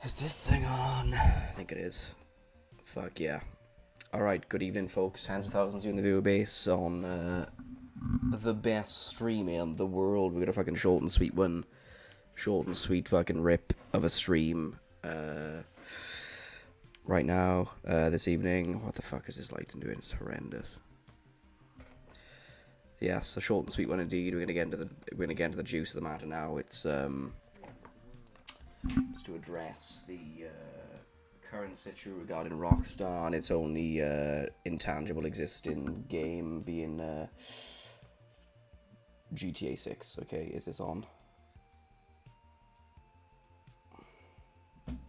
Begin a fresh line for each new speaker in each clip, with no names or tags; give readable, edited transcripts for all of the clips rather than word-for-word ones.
Is this thing on? I think it is. Fuck yeah. Alright, good evening folks. Tens of thousands of you in the viewer base on the best stream in the world. We got a fucking short and sweet one. Short and sweet fucking rip of a stream. Right now, this evening. What the fuck is this lighting doing? It's horrendous. Yes, a short and sweet one indeed. We're gonna get into the juice of the matter now. It's just to address the current situation regarding Rockstar and its only intangible existing game being GTA 6. Okay, is this on?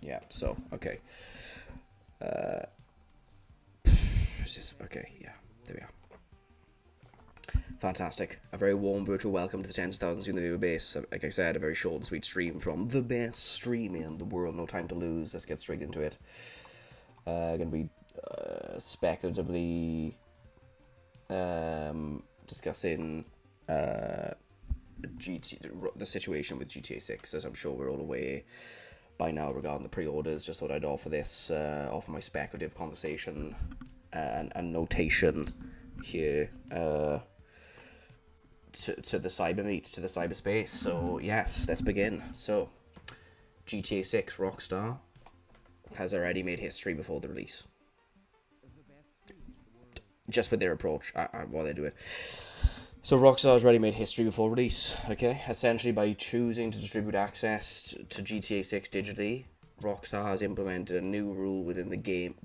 Yeah. So okay. Is this okay? Yeah. There we are. Fantastic. A very warm virtual welcome to the tens of thousands in the viewer base. Like I said, a very short and sweet stream from the best stream in the world. No time to lose. Let's get straight into it. Gonna be speculatively discussing the situation with GTA 6, as I'm sure we're all aware by now regarding the pre-orders. Just thought I'd offer this, offer my speculative conversation and notation here. To the cyberspace. So yes, let's begin. So GTA 6 Rockstar has already made history before the release, just with their approach while they do it. So Rockstar has already made history before release. Okay, essentially by choosing to distribute access to GTA 6 digitally, Rockstar has implemented a new rule within the game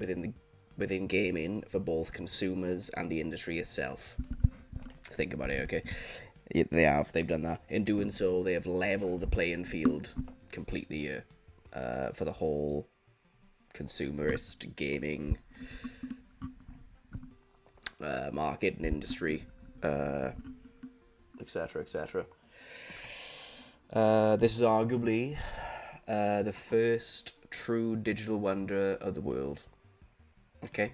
within gaming for both consumers and the industry itself. Think about it, okay? They've done that. In doing so, they have leveled the playing field completely for the whole consumerist gaming market and industry, etc., etc. This is arguably the first true digital wonder of the world. Okay?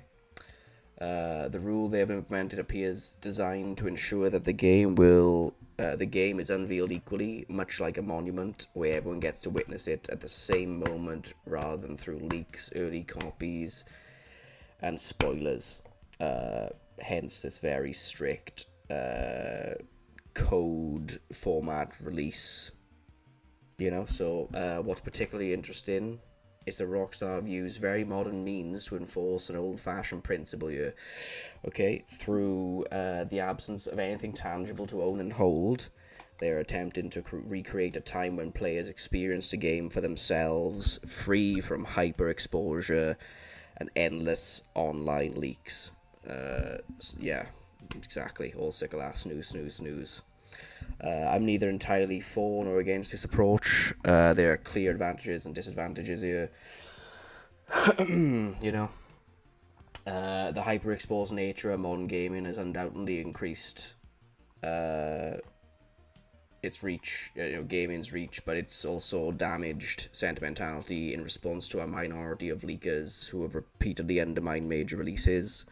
The rule they have implemented appears designed to ensure that the game is unveiled equally, much like a monument, where everyone gets to witness it at the same moment, rather than through leaks, early copies, and spoilers. Hence this very strict code format release. So what's particularly interesting is that Rockstar views very modern means to enforce an old-fashioned principle here. Okay, through the absence of anything tangible to own and hold, they are attempting to recreate a time when players experienced the game for themselves, free from hyper-exposure and endless online leaks. Yeah, exactly. All sick of that snooze. I'm neither entirely for nor against this approach. There are clear advantages and disadvantages here. The hyper-exposed nature of modern gaming has undoubtedly increased its reach, gaming's reach, but it's also damaged sentimentality in response to a minority of leakers who have repeatedly undermined major releases.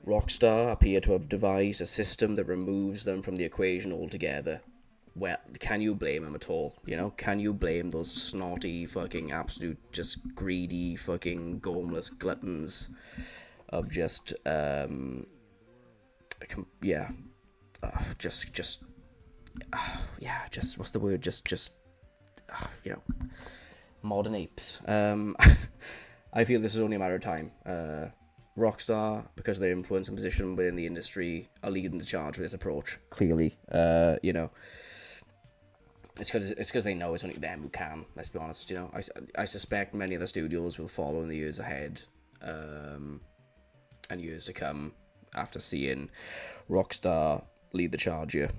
Rockstar appear to have devised a system that removes them from the equation altogether. Well, can you blame them at all? Can you blame those snotty, fucking, absolute, just greedy, fucking, gormless gluttons of just, what's the word? Modern apes. I feel this is only a matter of time. Rockstar, because of their influence and position within the industry, are leading the charge with this approach. Clearly, it's because they know it's only them who can. Let's be honest. I suspect many of the studios will follow in the years ahead, and years to come after seeing Rockstar lead the charge here.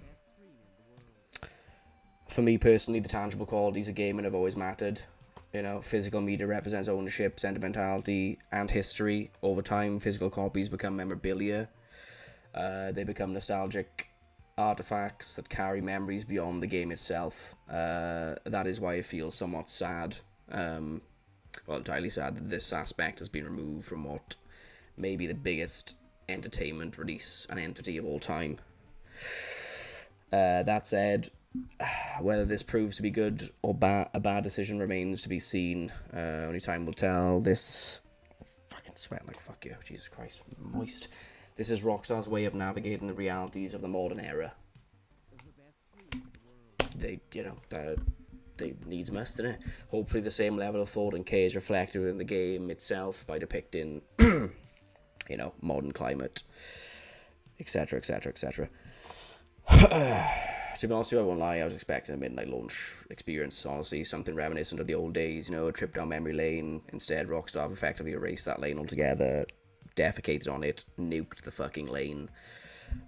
For me personally, the tangible qualities of gaming have always mattered. Physical media represents ownership, sentimentality, and history. Over time, physical copies become memorabilia. They become nostalgic artifacts that carry memories beyond the game itself. That is why I feel somewhat sad, entirely sad, that this aspect has been removed from what may be the biggest entertainment release and entity of all time. That said, Whether this proves to be good or a bad decision remains to be seen. Only time will tell. This fucking sweat like fuck you, Jesus Christ, moist. This is Rockstar's way of navigating the realities of the modern era. They, they needs must, innit? Hopefully the same level of thought and care is reflected in the game itself by depicting, modern climate, etc, etc, etc. To be honest with you, I won't lie, I was expecting a midnight launch experience, honestly, something reminiscent of the old days, a trip down memory lane. Instead, Rockstar have effectively erased that lane altogether, defecated on it, nuked the fucking lane.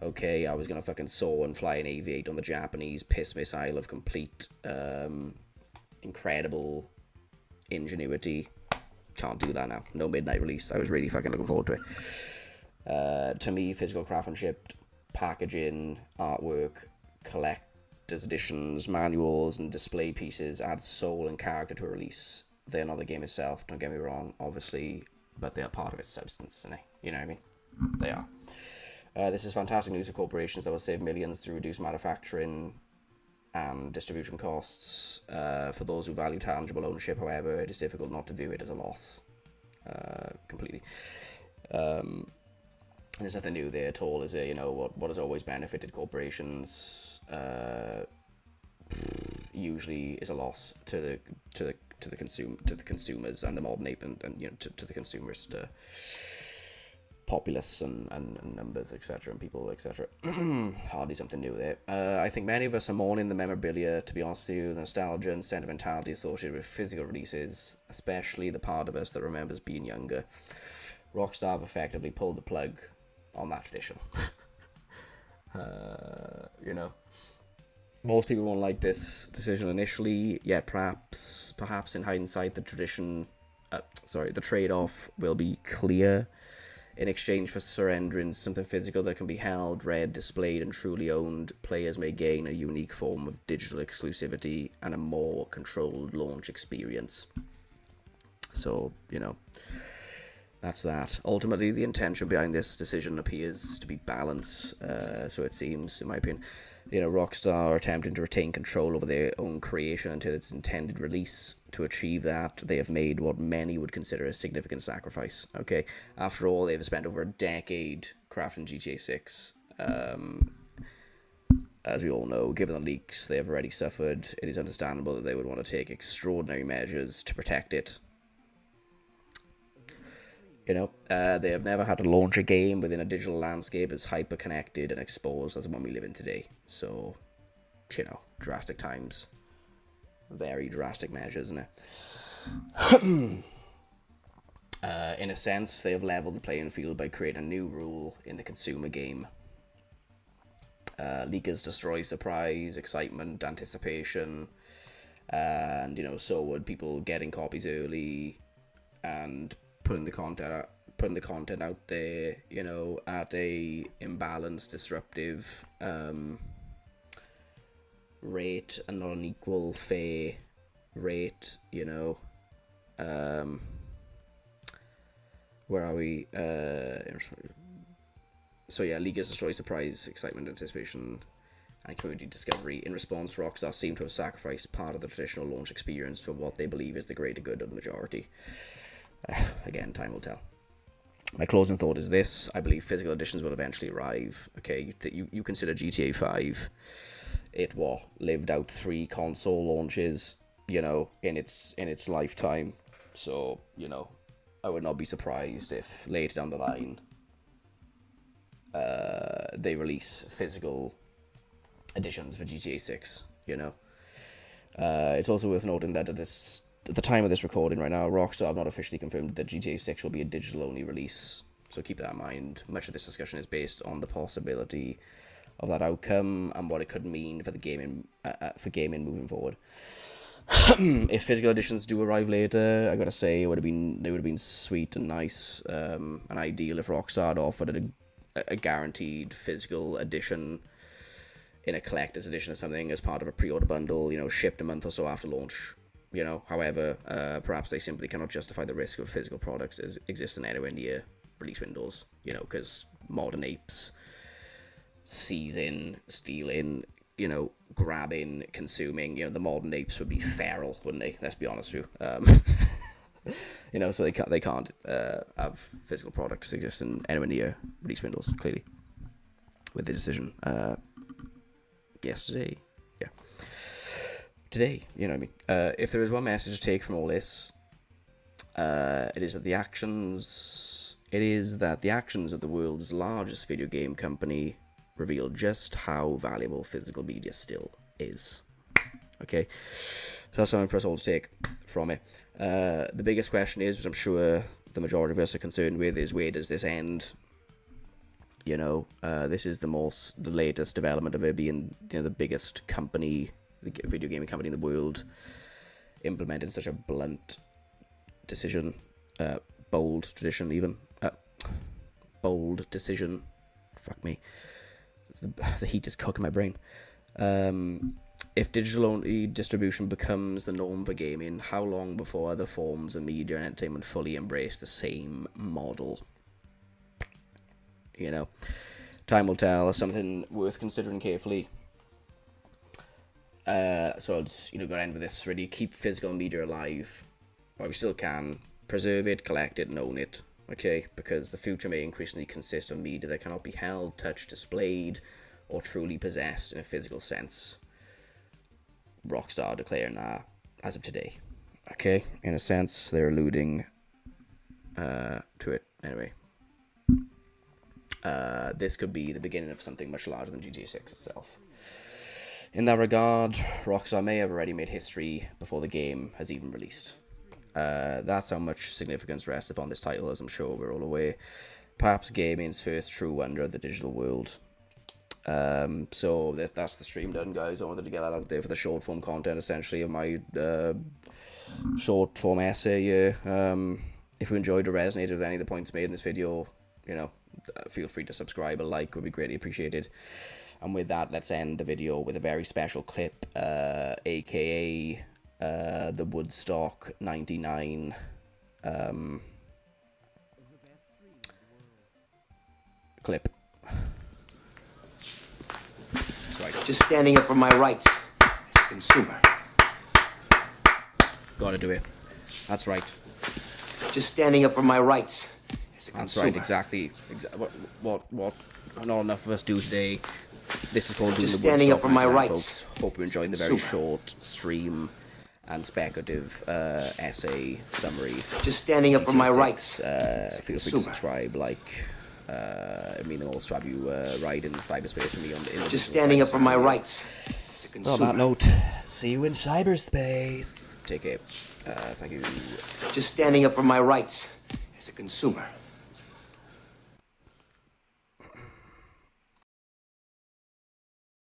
Okay, I was gonna fucking soar and fly an AV-8 on the Japanese piss missile of complete, incredible ingenuity. Can't do that now. No midnight release. I was really fucking looking forward to it. To me, physical craftsmanship, packaging, artwork, collector's editions, manuals, and display pieces add soul and character to a release. They're not the game itself, don't get me wrong, obviously, but they are part of its substance, innit? You know what I mean? They are. This is fantastic news for corporations that will save millions through reduced manufacturing and distribution costs. For those who value tangible ownership, however, it is difficult not to view it as a loss. Completely. There's nothing new there at all, is there? What has always benefited corporations usually is a loss to the consumers and the modern ape and to the consumers, to populace and numbers, etc, and people, etc. Hardly something new there. I think many of us are mourning the memorabilia, to be honest with you, the nostalgia and sentimentality associated with physical releases, especially the part of us that remembers being younger. Rockstar have effectively pulled the plug on that tradition. Most people won't like this decision initially, yet perhaps in hindsight, the trade-off will be clear. In exchange for surrendering something physical that can be held, read, displayed, and truly owned, players may gain a unique form of digital exclusivity and a more controlled launch experience. So, that's that. Ultimately, the intention behind this decision appears to be balance, so it seems, in my opinion. Rockstar are attempting to retain control over their own creation until its intended release. To achieve that, they have made what many would consider a significant sacrifice. Okay, after all, they've spent over a decade crafting GTA 6. As we all know, given the leaks they have already suffered, it is understandable that they would want to take extraordinary measures to protect it. They have never had to launch a game within a digital landscape as hyper-connected and exposed as the one we live in today. So, drastic times. Very drastic measures, isn't it? In a sense, they have leveled the playing field by creating a new rule in the consumer game. Leakers destroy surprise, excitement, anticipation, and, so would people getting copies early and putting the content out there, at a imbalanced, disruptive rate and not an equal, fair rate, where are we? So yeah, leakers destroy surprise, excitement, anticipation, and community discovery. In response, Rockstar seem to have sacrificed part of the traditional launch experience for what they believe is the greater good of the majority. Again, time will tell. My closing thought is this: I believe physical editions will eventually arrive. Okay, you consider GTA 5, it lived out 3 console launches, in its lifetime. So, I would not be surprised if later down the line they release physical editions for GTA 6. It's also worth noting that at the time of this recording right now, Rockstar have not officially confirmed that GTA 6 will be a digital-only release, so keep that in mind. Much of this discussion is based on the possibility of that outcome and what it could mean for the gaming moving forward. If physical editions do arrive later, I gotta say, it would have been sweet and nice and ideal if Rockstar had offered a guaranteed physical edition in a collector's edition or something as part of a pre-order bundle, shipped a month or so after launch. However, perhaps they simply cannot justify the risk of physical products as existing anywhere near release windows, because modern apes seizing, stealing, you know, grabbing, consuming. You know, the modern apes would be feral, wouldn't they? Let's be honest with you. You know, so they can't have physical products existing anywhere near release windows, clearly, with the decision yesterday. Yeah. Today, you know what I mean? If there is one message to take from all this, it is that the actions of the world's largest video game company reveal just how valuable physical media still is. Okay, so that's something for us all to take from it. The biggest question is, which I'm sure the majority of us are concerned with, is where does this end? You know, this is the latest development of it being, you know, the biggest company, the video gaming company in the world, implementing such a blunt decision, bold decision. Fuck me, the heat is cooking my brain. If digital-only distribution becomes the norm for gaming, how long before other forms of media and entertainment fully embrace the same model? You know, time will tell. Something worth considering carefully. So I'll just, go to end with this. Really, keep physical media alive while we still can. Preserve it, collect it, and own it. Okay, because the future may increasingly consist of media that cannot be held, touched, displayed, or truly possessed in a physical sense. Rockstar declaring that as of today. Okay, in a sense, they're alluding to it. Anyway, this could be the beginning of something much larger than GTA 6 itself. In that regard, Rockstar may have already made history before the game has even released. That's how much significance rests upon this title, as I'm sure we're all aware. Perhaps gaming's first true wonder of the digital world. So that's the stream done, guys. I wanted to get that out there for the short form content, essentially, of my short form essay here. If you enjoyed or resonated with any of the points made in this video, feel free to subscribe. A like would be greatly appreciated. And with that, let's end the video with a very special clip, aka the Woodstock 99 clip. Right.
Just standing up for my rights as a consumer.
Gotta do it. That's right.
Just standing up for my rights as a consumer.
That's right, exactly. What not enough of us do today. This is called
Just
doing the
standing
Woodstock
up for my
99,
rights.
folks. Hope you enjoyed the very short stream and speculative essay summary.
Just standing up for my rights.
Feel free to subscribe, like. It means the most to have you ride in cyberspace with me on the
Just standing up for my rights as a consumer.
On that note, see you in cyberspace. Take care. Thank you.
Just standing up for my rights as a consumer.